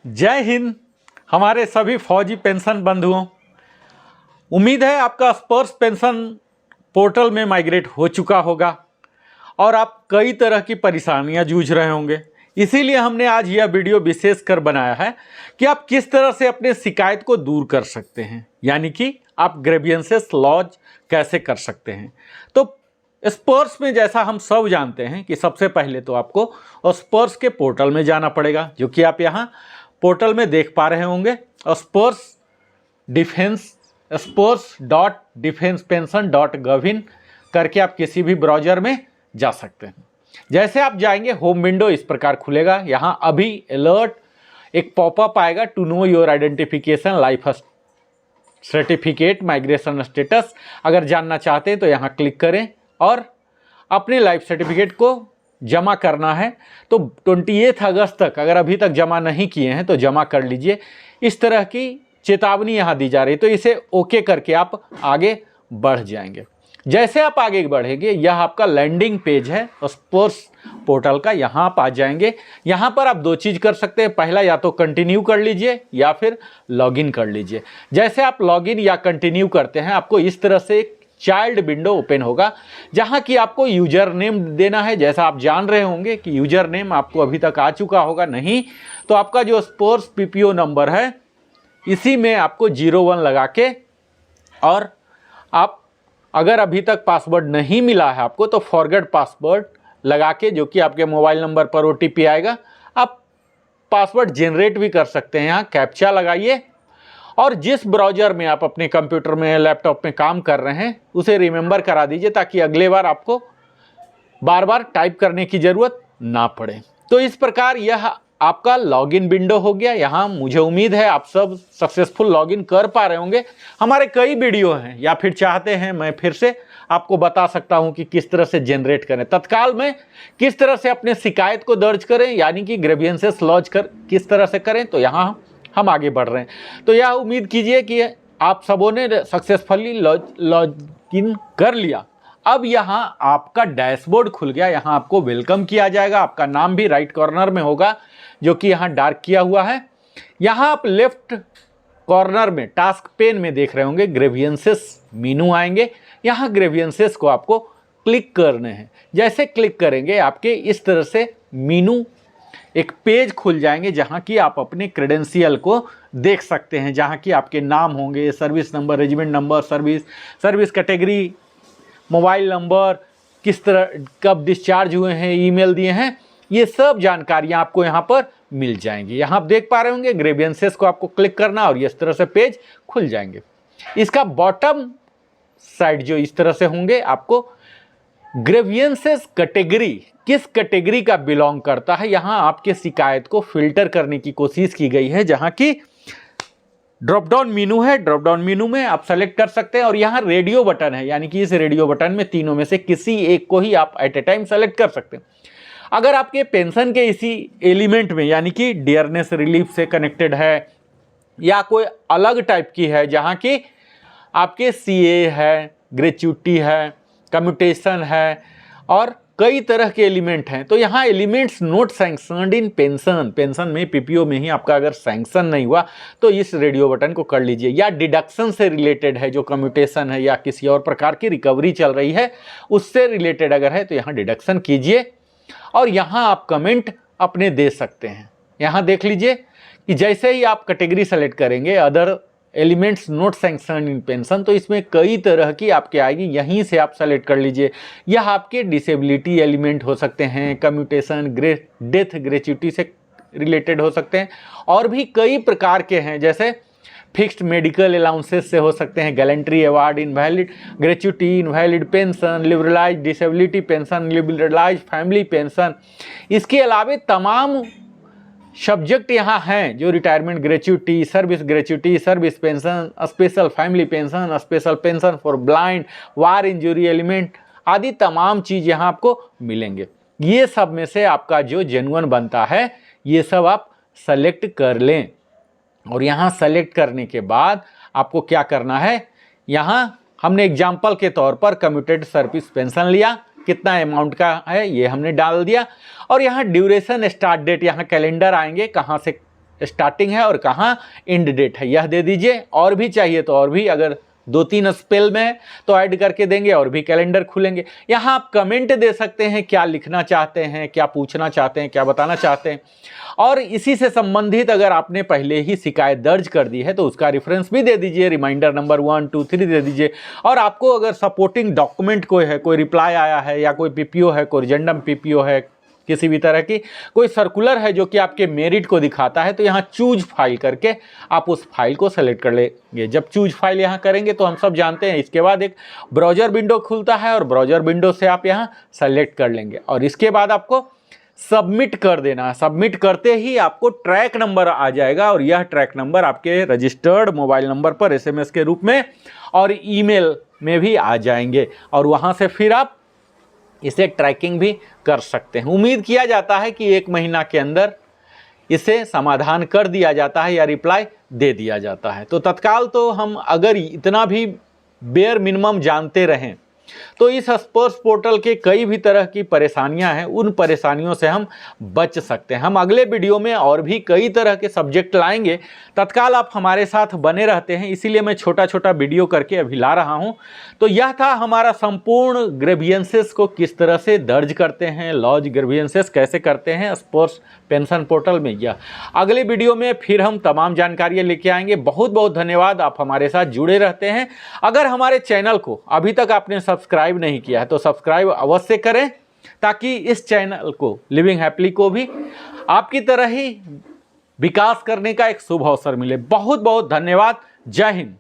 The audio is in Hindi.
जय हिंद हमारे सभी फौजी पेंशन बंधुओं। उम्मीद है आपका स्पर्श पेंशन पोर्टल में माइग्रेट हो चुका होगा और आप कई तरह की परेशानियां जूझ रहे होंगे। इसीलिए हमने आज यह वीडियो विशेष कर बनाया है कि आप किस तरह से अपने शिकायत को दूर कर सकते हैं, यानी कि आप ग्रीवियंसेस लॉज कैसे कर सकते हैं। तो स्पर्श में जैसा हम सब जानते हैं कि सबसे पहले तो आपको स्पर्श के पोर्टल में जाना पड़ेगा, जो कि आप यहाँ पोर्टल में देख पा रहे होंगे। spurs.defensepension.gov करके आप किसी भी ब्राउज़र में जा सकते हैं। जैसे आप जाएंगे, होम विंडो इस प्रकार खुलेगा। यहाँ अभी अलर्ट एक पॉपअप आएगा, to know your identification life certificate migration status. अगर जानना चाहते हैं तो यहाँ क्लिक करें और अपने लाइफ सर्टिफिकेट को जमा करना है। तो 28 अगस्त तक अगर अभी तक जमा नहीं किए हैं तो जमा कर लीजिए। इस तरह की चेतावनी यहाँ दी जा रही है, तो इसे ओके करके आप आगे बढ़ जाएंगे। जैसे आप आगे बढ़ेंगे, यह आपका लैंडिंग पेज है स्पर्श पोर्टल का। यहाँ आप आ जाएंगे। यहाँ पर आप दो चीज़ कर सकते हैं। पहला, या तो कंटिन्यू कर लीजिए या फिर लॉगिन कर लीजिए। जैसे आप लॉगिन या कंटिन्यू करते हैं, आपको इस तरह से एक चाइल्ड विंडो ओपन होगा, जहाँ की आपको यूजर नेम देना है। जैसा आप जान रहे होंगे कि यूजर नेम आपको अभी तक आ चुका होगा, नहीं तो आपका जो स्पर्श पीपीओ नंबर है, इसी में आपको 01 लगा के, और आप अगर अभी तक पासवर्ड नहीं मिला है आपको तो फॉरगेट पासवर्ड लगा के, जो कि आपके मोबाइल नंबर पर ओटीपी आएगा, आप पासवर्ड जनरेट भी कर सकते हैं। यहाँ कैप्चा लगाइए और जिस ब्राउज़र में आप अपने कंप्यूटर में लैपटॉप में काम कर रहे हैं उसे रिमेंबर करा दीजिए, ताकि अगले बार आपको बार बार टाइप करने की ज़रूरत ना पड़े। तो इस प्रकार यह आपका लॉगिन विंडो हो गया। यहाँ मुझे उम्मीद है आप सब सक्सेसफुल लॉगिन कर पा रहे होंगे। हमारे कई वीडियो हैं, या फिर चाहते हैं मैं फिर से आपको बता सकता हूं कि किस तरह से जनरेट करें, तत्काल में किस तरह से अपने शिकायत को दर्ज करें, यानी कि ग्रीवियंसेस लॉज कर किस तरह से करें। तो यहाँ हम आगे बढ़ रहे हैं। तो यह उम्मीद कीजिए कि आप सबों ने सक्सेसफुली लॉगिन कर लिया। अब यहाँ आपका डैशबोर्ड खुल गया। यहाँ आपको वेलकम किया जाएगा। आपका नाम भी राइट कॉर्नर में होगा, जो कि यहाँ डार्क किया हुआ है। यहाँ आप लेफ्ट कॉर्नर में टास्क पेन में देख रहे होंगे ग्रीवियंसेस मीनू आएंगे। यहाँ ग्रीवियंसेस को आपको क्लिक करने हैं। जैसे क्लिक करेंगे, आपके इस तरह से मीनू एक पेज खुल जाएंगे, जहाँ की आप अपने क्रेडेंशियल को देख सकते हैं, जहाँ की आपके नाम होंगे, service number, regiment number, service category, mobile number, किस तरह कब डिस्चार्ज हुए हैं, ईमेल दिए हैं, ये सब जानकारियां आपको यहाँ पर मिल जाएंगी। यहाँ आप देख पा रहे होंगे ग्रीवियंसेस को आपको क्लिक करना और इस तरह से पेज खुल जाएंगे। इसका बॉटम साइड जो इस तरह से होंगे, आपको ग्रीवियंसेस कैटेगरी किस कैटेगरी का बिलोंग करता है, यहाँ आपके शिकायत को फिल्टर करने की कोशिश की गई है। जहाँ की ड्रॉप डाउन मेनू है, ड्रॉप डाउन मेनू में आप सेलेक्ट कर सकते हैं। और यहाँ रेडियो बटन है, यानी कि इस रेडियो बटन में तीनों में से किसी एक को ही आप एट ए टाइम सेलेक्ट कर सकते हैं। अगर आपके पेंशन के इसी एलिमेंट में, यानी कि डियरनेस रिलीफ से कनेक्टेड है या कोई अलग टाइप की है, जहाँ की आपके सीए है, ग्रेच्युटी है, कम्यूटेशन है और कई तरह के एलिमेंट हैं, तो यहाँ एलिमेंट्स नोट सैंक्शनड इन पेंशन में पीपीओ में ही आपका अगर सैंक्शन नहीं हुआ तो इस रेडियो बटन को कर लीजिए। या डिडक्शन से रिलेटेड है, जो कम्यूटेशन है या किसी और प्रकार की रिकवरी चल रही है उससे रिलेटेड अगर है तो यहाँ डिडक्शन कीजिए। और यहाँ आप कमेंट अपने दे सकते हैं। यहाँ देख लीजिए कि जैसे ही आप कैटेगरी सेलेक्ट करेंगे, अदर एलिमेंट्स नोट सैंक्शन इन पेंशन, तो इसमें कई तरह की आपके आएगी, यहीं से आप सेलेक्ट कर लीजिए। यह आपके डिसेबिलिटी एलिमेंट हो सकते हैं, कम्यूटेशन, डेथ, ग्रेच्युटी से रिलेटेड हो सकते हैं, और भी कई प्रकार के हैं, जैसे फिक्स्ड मेडिकल अलाउंसेस से हो सकते हैं, gallantry award, invalid gratuity, invalid pension, liberalise disability pension, liberalise family pension. इसके अलावा तमाम सब्जेक्ट यहाँ हैं, जो retirement gratuity, service pension, special family pension, special pension for blind, war injury element आदि तमाम चीज़ यहाँ आपको मिलेंगे। ये सब में से आपका जो जेन्युइन बनता है, ये सब आप सेलेक्ट कर लें। और यहाँ सेलेक्ट करने के बाद आपको क्या करना है, यहाँ हमने एग्जाम्पल के तौर पर कम्यूटेड सर्विस पेंशन लिया, कितना अमाउंट का है ये हमने डाल दिया। और यहाँ ड्यूरेशन, स्टार्ट डेट, यहाँ कैलेंडर आएंगे कहाँ से स्टार्टिंग है और कहाँ एंड डेट है, यह दे दीजिए। और भी चाहिए तो और भी, अगर 2-3 स्पेल में है तो ऐड करके देंगे और भी कैलेंडर खुलेंगे। यहाँ आप कमेंट दे सकते हैं, क्या लिखना चाहते हैं, क्या पूछना चाहते हैं, क्या बताना चाहते हैं। और इसी से संबंधित अगर आपने पहले ही शिकायत दर्ज कर दी है तो उसका रेफरेंस भी दे दीजिए, रिमाइंडर नंबर 1, 2, 3 दे दीजिए। और आपको अगर सपोर्टिंग डॉक्यूमेंट कोई है, कोई रिप्लाई आया है या कोई पीपीओ है, कोई रिजेंडम पीपीओ है, किसी भी तरह की कोई सर्कुलर है जो कि आपके मेरिट को दिखाता है, तो यहाँ चूज फाइल करके आप उस फाइल को सेलेक्ट कर लेंगे। जब चूज फाइल यहाँ करेंगे तो हम सब जानते हैं, इसके बाद एक ब्राउज़र विंडो खुलता है और ब्राउज़र विंडो से आप यहाँ सेलेक्ट कर लेंगे और इसके बाद आपको सबमिट कर देना है। सबमिट करते ही आपको ट्रैक नंबर आ जाएगा और यह ट्रैक नंबर आपके रजिस्टर्ड मोबाइल नंबर पर एसएमएस के रूप में और ईमेल में भी आ जाएंगे और वहाँ से फिर आप इसे ट्रैकिंग भी कर सकते हैं। उम्मीद किया जाता है कि 1 महीना के अंदर इसे समाधान कर दिया जाता है या रिप्लाई दे दिया जाता है। तो तत्काल तो हम अगर इतना भी बेयर मिनिमम जानते रहें तो इस स्पर्श पोर्टल के कई भी तरह की परेशानियां हैं, उन परेशानियों से हम बच सकते हैं। हम अगले वीडियो में और भी कई तरह के सब्जेक्ट लाएंगे। तत्काल आप हमारे साथ बने रहते हैं, इसीलिए मैं छोटा छोटा वीडियो करके अभी ला रहा हूं। तो यह था हमारा संपूर्ण ग्रीवियंसेस को किस तरह से दर्ज करते हैं, लॉज ग्रीवियंसेस कैसे करते हैं स्पर्श पेंशन पोर्टल में। यह अगले वीडियो में फिर हम तमाम जानकारियाँ लेके आएंगे। बहुत बहुत धन्यवाद, आप हमारे साथ जुड़े रहते हैं। अगर हमारे चैनल को अभी तक आपने सब्सक्राइब नहीं किया है तो सब्सक्राइब अवश्य करें, ताकि इस चैनल को, लिविंग हैप्पीली को भी आपकी तरह ही विकास करने का एक शुभ अवसर मिले। बहुत बहुत धन्यवाद। जय हिंद।